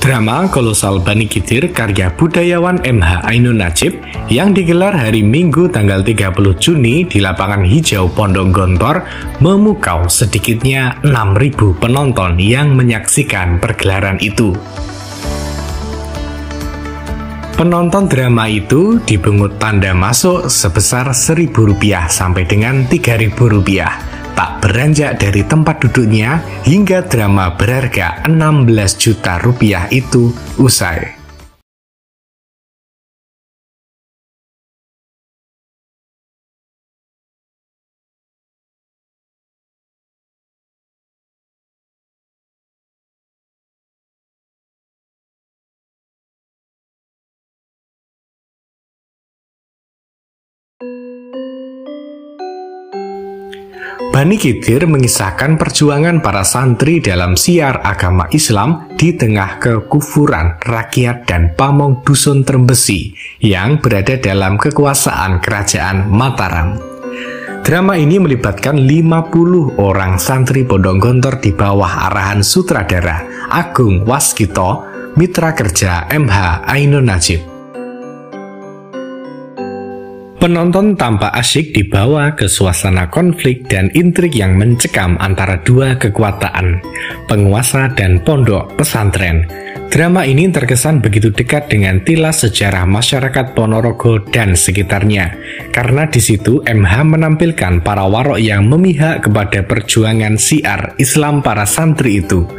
Drama Kolosal Bani Khidir karya budayawan MH Ainun Najib yang digelar hari Minggu tanggal 30 Juni di lapangan hijau Pondok Gontor memukau sedikitnya 6.000 penonton yang menyaksikan pergelaran itu. Penonton drama itu dibungut tanda masuk sebesar Rp1.000 sampai dengan Rp3.000. Tak beranjak dari tempat duduknya hingga drama berharga Rp16 juta itu usai. Bani Khidir mengisahkan perjuangan para santri dalam siar agama Islam di tengah kekufuran rakyat dan pamong dusun Trembesi yang berada dalam kekuasaan kerajaan Mataram. Drama ini melibatkan 50 orang santri Pondok Gontor di bawah arahan sutradara Agung Waskito, mitra kerja MH Ainun Najib. Penonton tampak asyik dibawa ke suasana konflik dan intrik yang mencekam antara dua kekuatan, penguasa dan pondok pesantren. Drama ini terkesan begitu dekat dengan tilas sejarah masyarakat Ponorogo dan sekitarnya, karena di situ MH menampilkan para warok yang memihak kepada perjuangan syiar Islam para santri itu.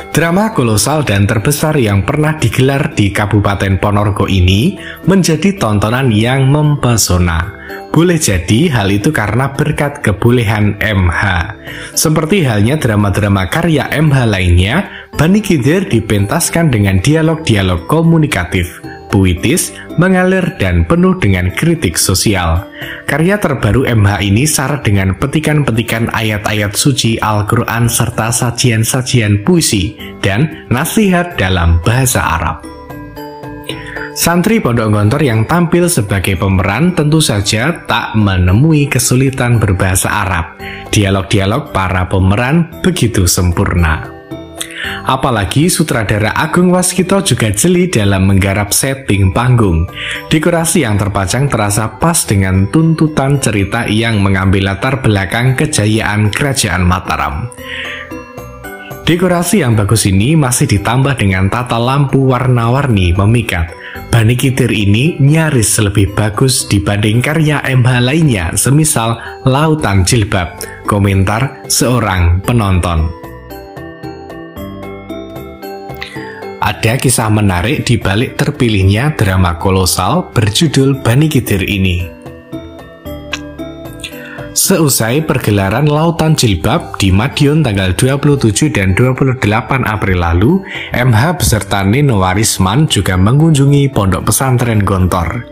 Drama kolosal dan terbesar yang pernah digelar di Kabupaten Ponorogo ini menjadi tontonan yang mempesona. Boleh jadi hal itu karena berkat kebolehan MH. Seperti halnya drama-drama karya MH lainnya, Bani Khidir dipentaskan dengan dialog-dialog komunikatif, puitis, mengalir, dan penuh dengan kritik sosial. Karya terbaru MH ini syarat dengan petikan-petikan ayat-ayat suci Al-Quran serta sajian-sajian puisi dan nasihat dalam bahasa Arab. Santri Pondok Gontor yang tampil sebagai pemeran tentu saja tak menemui kesulitan berbahasa Arab. Dialog-dialog para pemeran begitu sempurna. Apalagi sutradara Agung Waskito juga jeli dalam menggarap setting panggung. Dekorasi yang terpajang terasa pas dengan tuntutan cerita yang mengambil latar belakang kejayaan Kerajaan Mataram. Dekorasi yang bagus ini masih ditambah dengan tata lampu warna-warni memikat. Bani Khidir ini nyaris lebih bagus dibanding karya MH lainnya, semisal Lautan Jilbab, komentar seorang penonton. Ada kisah menarik di balik terpilihnya drama kolosal berjudul Bani Khidir ini. Seusai pergelaran Lautan Jilbab di Madiun tanggal 27 dan 28 April lalu, MH beserta Nino Warisman juga mengunjungi Pondok Pesantren Gontor.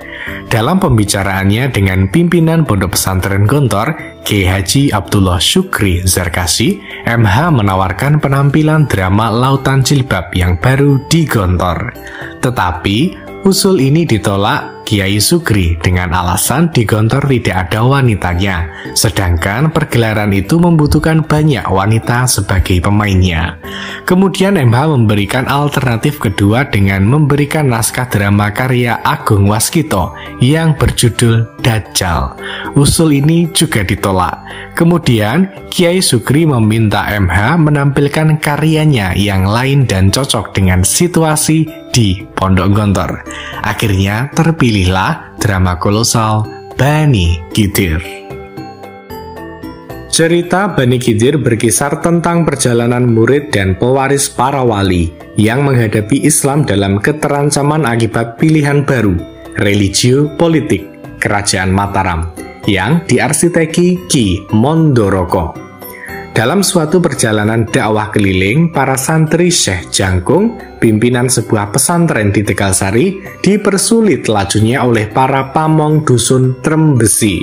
Dalam pembicaraannya dengan pimpinan Pondok Pesantren Gontor, Kiai Haji Abdullah Syukri Zarkasi, MH menawarkan penampilan drama Lautan Jilbab yang baru di Gontor. Tetapi, usul ini ditolak Kiai Sugri dengan alasan di Gontor tidak ada wanitanya, sedangkan pergelaran itu membutuhkan banyak wanita sebagai pemainnya. Kemudian MH memberikan alternatif kedua dengan memberikan naskah drama karya Agung Waskito yang berjudul Dajjal. Usul ini juga ditolak. Kemudian Kiai Sugri meminta MH menampilkan karyanya yang lain dan cocok dengan situasi di Pondok Gontor. Akhirnya terpilihlah drama kolosal Bani Khidir. Cerita Bani Khidir berkisar tentang perjalanan murid dan pewaris para wali yang menghadapi Islam dalam keterancaman akibat pilihan baru, religio politik, Kerajaan Mataram, yang diarsiteki Ki Mondoroko. Dalam suatu perjalanan dakwah keliling, para santri Syekh Jangkung, pimpinan sebuah pesantren di Tegalsari, dipersulit lajunya oleh para pamong dusun Trembesi.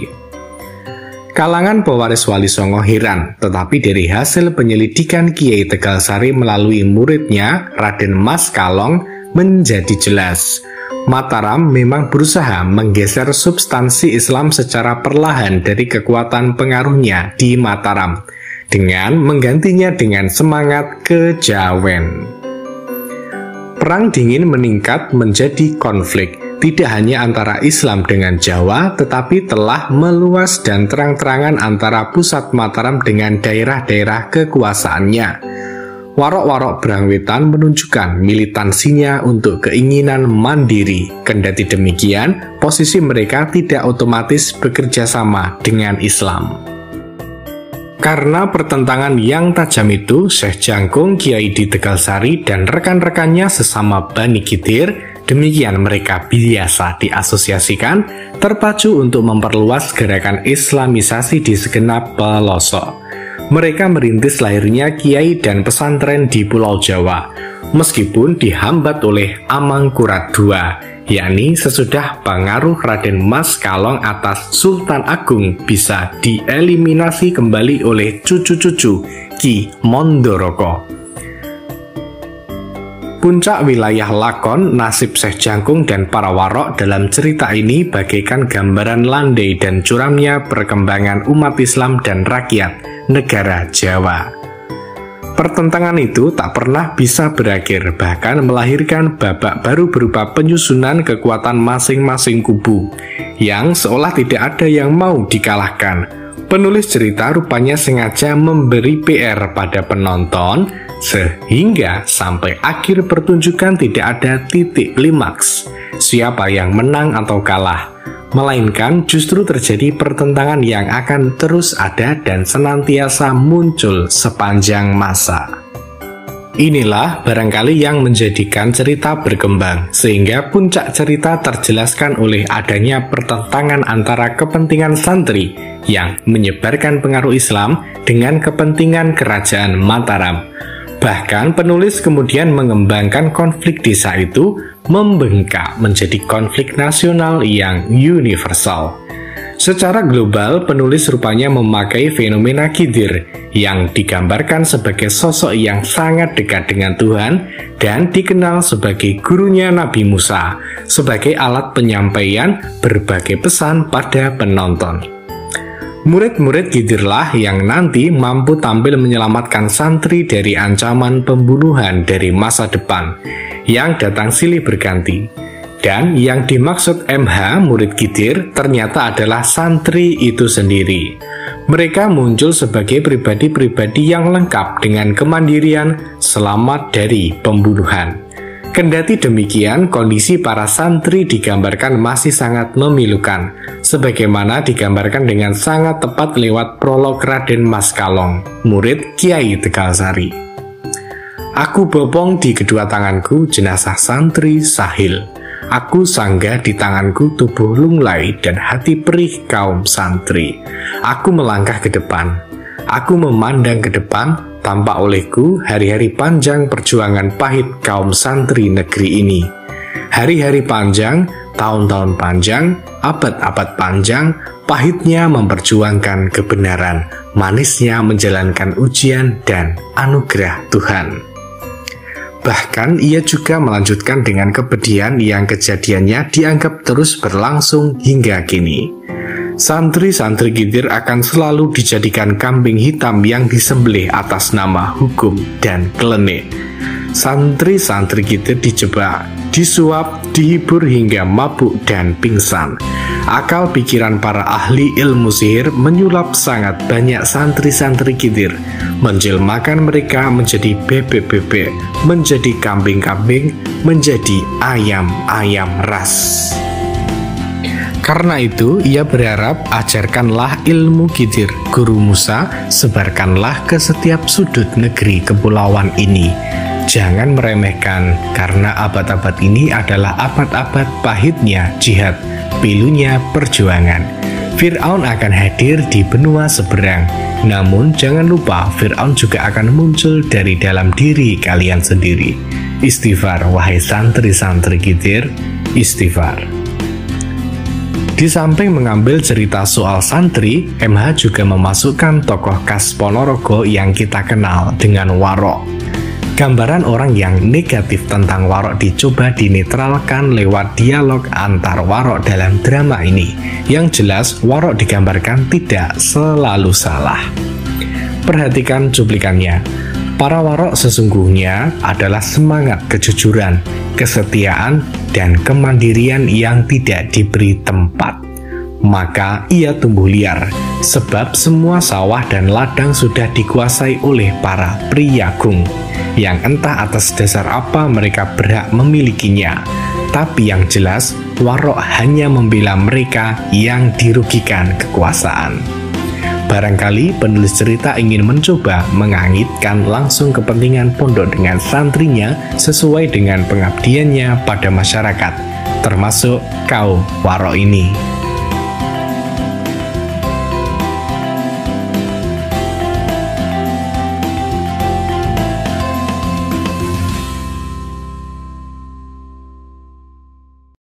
Kalangan pewaris Wali Songo heran, tetapi dari hasil penyelidikan Kiai Tegalsari melalui muridnya, Raden Mas Kalong, menjadi jelas. Mataram memang berusaha menggeser substansi Islam secara perlahan dari kekuatan pengaruhnya di Mataram, dengan menggantinya dengan semangat kejawen. Perang dingin meningkat menjadi konflik, tidak hanya antara Islam dengan Jawa, tetapi telah meluas dan terang-terangan antara pusat Mataram dengan daerah-daerah kekuasaannya. Warok-warok Berangwetan menunjukkan militansinya untuk keinginan mandiri. Kendati demikian, posisi mereka tidak otomatis bekerja sama dengan Islam. Karena pertentangan yang tajam itu, Syekh Jangkung, Kiai di Tegalsari, dan rekan-rekannya sesama Bani Khidir, demikian mereka biasa diasosiasikan, terpacu untuk memperluas gerakan Islamisasi di segenap pelosok. Mereka merintis lahirnya kiai dan pesantren di Pulau Jawa, meskipun dihambat oleh Amangkurat II, yakni sesudah pengaruh Raden Mas Kalong atas Sultan Agung bisa dieliminasi kembali oleh cucu-cucu Ki Mondoroko. Puncak wilayah lakon, nasib Syekh Jangkung dan para warok dalam cerita ini bagaikan gambaran landai dan curamnya perkembangan umat Islam dan rakyat negara Jawa. Pertentangan itu tak pernah bisa berakhir, bahkan melahirkan babak baru berupa penyusunan kekuatan masing-masing kubu, yang seolah tidak ada yang mau dikalahkan. Penulis cerita rupanya sengaja memberi PR pada penonton, sehingga sampai akhir pertunjukan tidak ada titik klimaks, siapa yang menang atau kalah, melainkan justru terjadi pertentangan yang akan terus ada dan senantiasa muncul sepanjang masa. Inilah barangkali yang menjadikan cerita berkembang, sehingga puncak cerita terjelaskan oleh adanya pertentangan antara kepentingan santri yang menyebarkan pengaruh Islam dengan kepentingan kerajaan Mataram. Bahkan penulis kemudian mengembangkan konflik desa itu membengkak menjadi konflik nasional yang universal. Secara global, penulis rupanya memakai fenomena Khidir yang digambarkan sebagai sosok yang sangat dekat dengan Tuhan dan dikenal sebagai gurunya Nabi Musa, sebagai alat penyampaian berbagai pesan pada penonton. Murid-murid Khidirlah yang nanti mampu tampil menyelamatkan santri dari ancaman pembunuhan dari masa depan yang datang silih berganti. Dan yang dimaksud MH murid Khidir ternyata adalah santri itu sendiri. Mereka muncul sebagai pribadi-pribadi yang lengkap dengan kemandirian selamat dari pembunuhan. Kendati demikian, kondisi para santri digambarkan masih sangat memilukan, sebagaimana digambarkan dengan sangat tepat lewat prolog Raden Mas Kalong, murid Kiai Tegalsari. Aku bopong di kedua tanganku jenazah santri Sahil. Aku sanggah di tanganku tubuh lunglai dan hati perih kaum santri. Aku melangkah ke depan. Aku memandang ke depan, tampak olehku hari-hari panjang perjuangan pahit kaum santri negeri ini. Hari-hari panjang, tahun-tahun panjang, abad-abad panjang, pahitnya memperjuangkan kebenaran, manisnya menjalankan ujian dan anugerah Tuhan. Bahkan ia juga melanjutkan dengan kepedihan yang kejadiannya dianggap terus berlangsung hingga kini. Santri-santri Khidir akan selalu dijadikan kambing hitam yang disembelih atas nama hukum dan klenik. Santri-santri Khidir dijebak, disuap, dihibur hingga mabuk dan pingsan. Akal pikiran para ahli ilmu sihir menyulap sangat banyak santri-santri Khidir, menjelmakan mereka menjadi bebek-bebek, menjadi kambing-kambing, menjadi ayam-ayam ras. Karena itu, ia berharap ajarkanlah ilmu Khidir, Guru Musa, sebarkanlah ke setiap sudut negeri kepulauan ini. Jangan meremehkan, karena abad-abad ini adalah abad-abad pahitnya jihad, pilunya perjuangan. Fir'aun akan hadir di benua seberang, namun jangan lupa Fir'aun juga akan muncul dari dalam diri kalian sendiri. Istighfar, wahai santri-santri Khidir, istighfar. Di samping mengambil cerita soal santri, MH juga memasukkan tokoh khas Ponorogo yang kita kenal dengan Warok. Gambaran orang yang negatif tentang Warok dicoba dinetralkan lewat dialog antar Warok dalam drama ini. Yang jelas, Warok digambarkan tidak selalu salah. Perhatikan cuplikannya. Para warok sesungguhnya adalah semangat kejujuran, kesetiaan, dan kemandirian yang tidak diberi tempat. Maka ia tumbuh liar, sebab semua sawah dan ladang sudah dikuasai oleh para priyagung, yang entah atas dasar apa mereka berhak memilikinya. Tapi yang jelas, warok hanya membela mereka yang dirugikan kekuasaan. Barangkali penulis cerita ingin mencoba mengangitkan langsung kepentingan pondok dengan santrinya sesuai dengan pengabdiannya pada masyarakat, termasuk kaum warok ini.